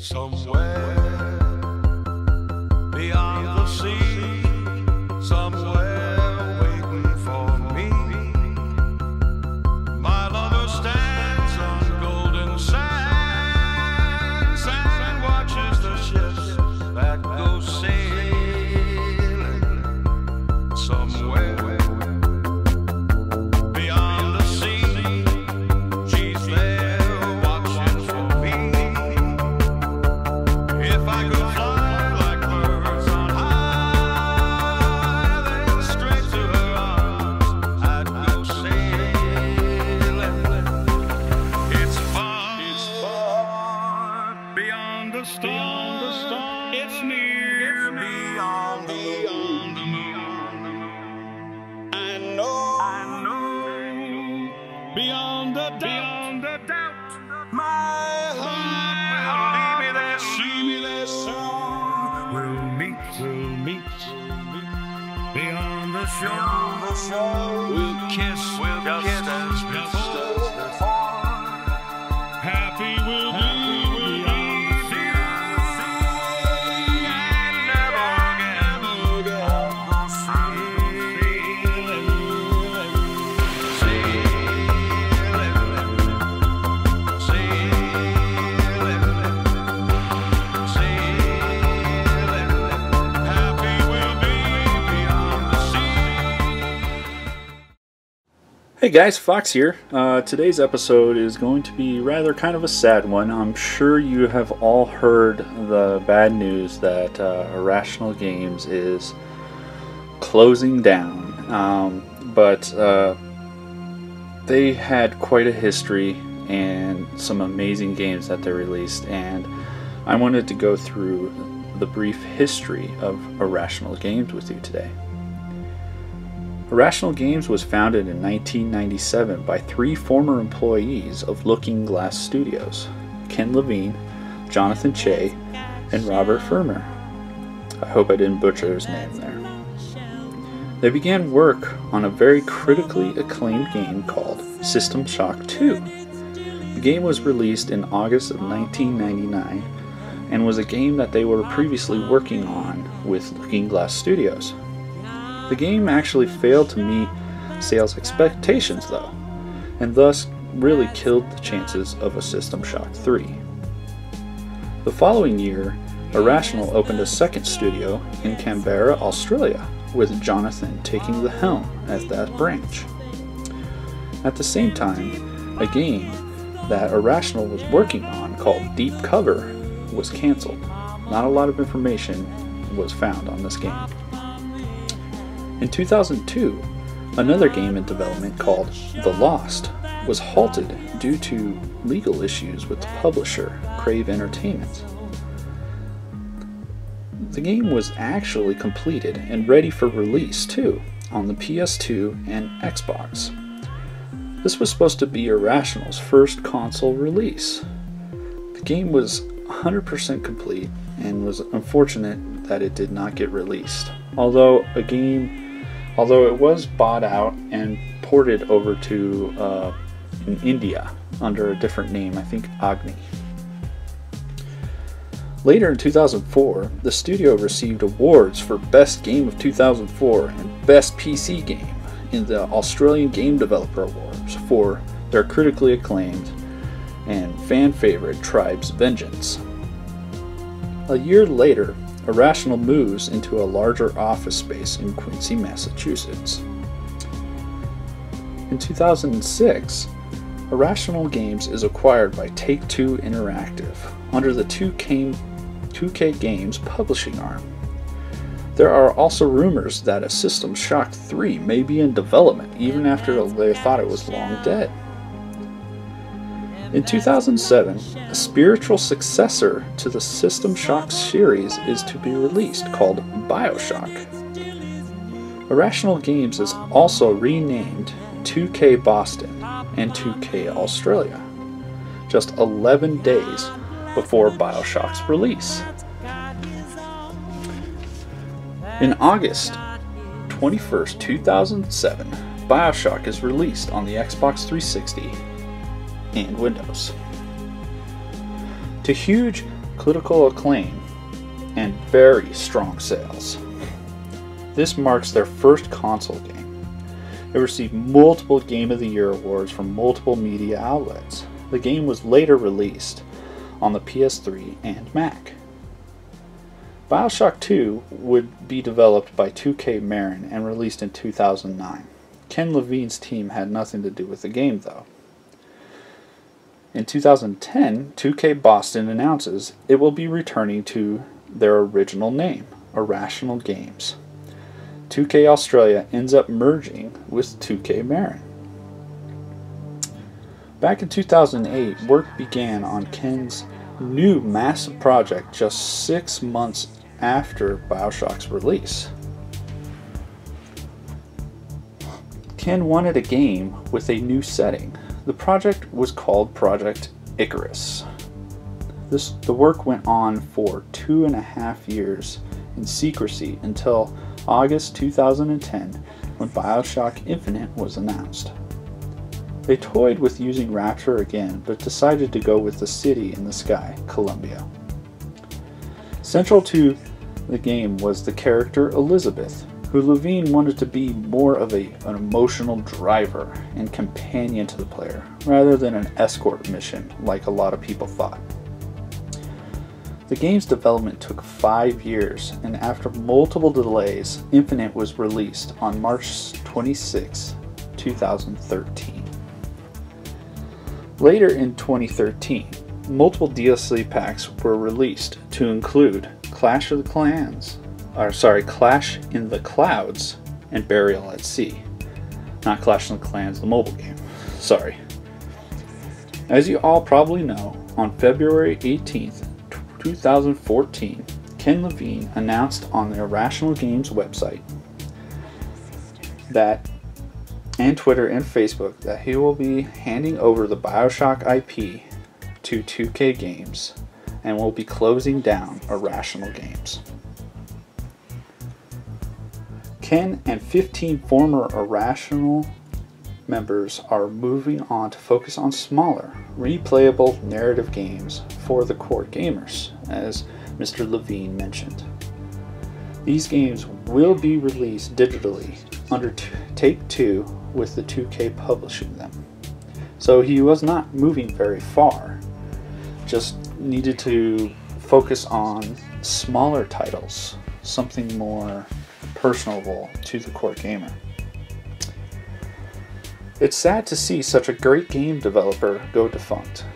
Somewhere beyond the sea, somewhere waiting for me. My lover stands on golden sands and watches the ships that go sailing. Somewhere beyond the sea, she's there watching for me. If I could fly like birds on high, then straight to her arms I'd go sailing. It's far beyond the stars, it's near beyond the moon. I know beyond the doubt, my heart will lead me there soon. We'll meet beyond the shore. We'll kiss just as before. Happy we'll be beyond the sea, and never again go Happy we'll be beyond the sea. Hey guys, Fox here. Today's episode is going to be rather kind of a sad one. I'm sure you have all heard the bad news that Irrational Games is closing down. But they had quite a history and some amazing games that they released, and I wanted to go through the brief history of Irrational Games with you today. Irrational Games was founded in 1997 by 3 former employees of Looking Glass Studios: Ken Levine, Jonathan Che, and Robert Firmer. I hope I didn't butcher his name there. They began work on a very critically acclaimed game called System Shock 2. The game was released in August of 1999 and was a game that they were previously working on with Looking Glass Studios. The game actually failed to meet sales expectations though, and thus really killed the chances of a System Shock 3. The following year, Irrational opened a second studio in Canberra, Australia, with Jonathan taking the helm at that branch. At the same time, a game that Irrational was working on called Deep Cover was cancelled. Not a lot of information was found on this game. In 2002, another game in development called The Lost was halted due to legal issues with the publisher, Crave Entertainment. The game was actually completed and ready for release too on the PS2 and Xbox. This was supposed to be Irrational's first console release. The game was 100% complete and was unfortunate that it did not get released. Although it was bought out and ported over to in India under a different name, I think Agni. Later in 2004, the studio received awards for Best Game of 2004 and Best PC Game in the Australian Game Developer Awards for their critically acclaimed and fan favorite Tribe's Vengeance. A year later, Irrational moves into a larger office space in Quincy, Massachusetts. In 2006, Irrational Games is acquired by Take-Two Interactive under the 2K Games publishing arm. There are also rumors that a System Shock 3 may be in development even after they thought it was long dead. In 2007, a spiritual successor to the System Shock series is to be released called BioShock. Irrational Games is also renamed 2K Boston and 2K Australia, just 11 days before BioShock's release. In August 21st, 2007, BioShock is released on the Xbox 360 and Windows. To huge critical acclaim, and very strong sales. This marks their first console game. It received multiple Game of the Year awards from multiple media outlets. The game was later released on the PS3 and Mac. BioShock 2 would be developed by 2K Marin and released in 2009. Ken Levine's team had nothing to do with the game, though. In 2010, 2K Boston announces it will be returning to their original name, Irrational Games. 2K Australia ends up merging with 2K Marin. Back in 2008, work began on Ken's new massive project just 6 months after BioShock's release. Ken wanted a game with a new setting. The project was called Project Icarus. The work went on for 2.5 years in secrecy until August 2010 when BioShock Infinite was announced. They toyed with using Rapture again, but decided to go with the city in the sky, Columbia. Central to the game was the character Elizabeth, who Levine wanted to be more of an emotional driver and companion to the player, rather than an escort mission like a lot of people thought. The game's development took 5 years, and after multiple delays, Infinite was released on March 26, 2013. Later in 2013, multiple DLC packs were released to include Clash in the Clouds and Burial at Sea. Not Clash in the Clans, the mobile game. Sorry. As you all probably know, on February 18th, 2014, Ken Levine announced on the Irrational Games website and Twitter and Facebook that he will be handing over the BioShock IP to 2K Games and will be closing down Irrational Games. Ken and 15 former Irrational members are moving on to focus on smaller, replayable narrative games for the core gamers, as Mr. Levine mentioned. These games will be released digitally under Take-Two, with the 2K publishing them. So he was not moving very far, just needed to focus on smaller titles, something more personable to the core gamer. It's sad to see such a great game developer go defunct,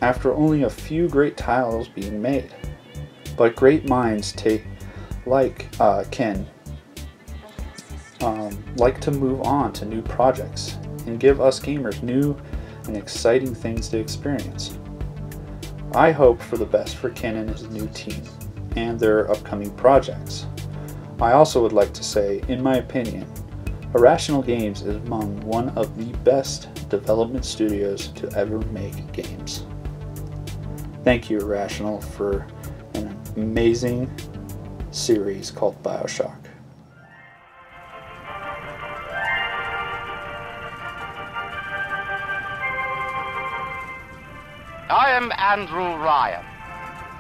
after only a few great titles being made. But great minds like Ken like to move on to new projects and give us gamers new and exciting things to experience. I hope for the best for Ken and his new team and their upcoming projects. I also would like to say, in my opinion, Irrational Games is among one of the best development studios to ever make games. Thank you, Irrational, for an amazing series called BioShock. I am Andrew Ryan,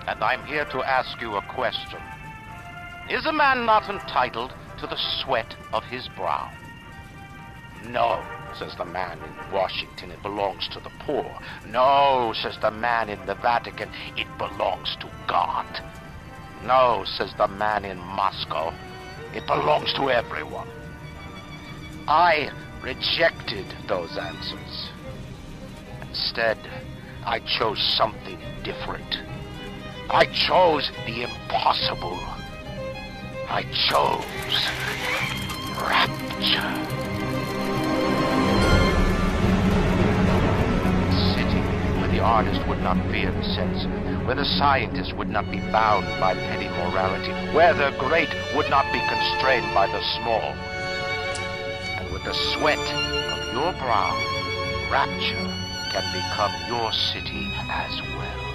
and I'm here to ask you a question. Is a man not entitled to the sweat of his brow? No, says the man in Washington, it belongs to the poor. No, says the man in the Vatican, it belongs to God. No, says the man in Moscow, it belongs to everyone. I rejected those answers. Instead, I chose something different. I chose the impossible. I chose rapture. A city where the artist would not fear the censor, where the scientist would not be bound by petty morality, where the great would not be constrained by the small. And with the sweat of your brow, rapture can become your city as well.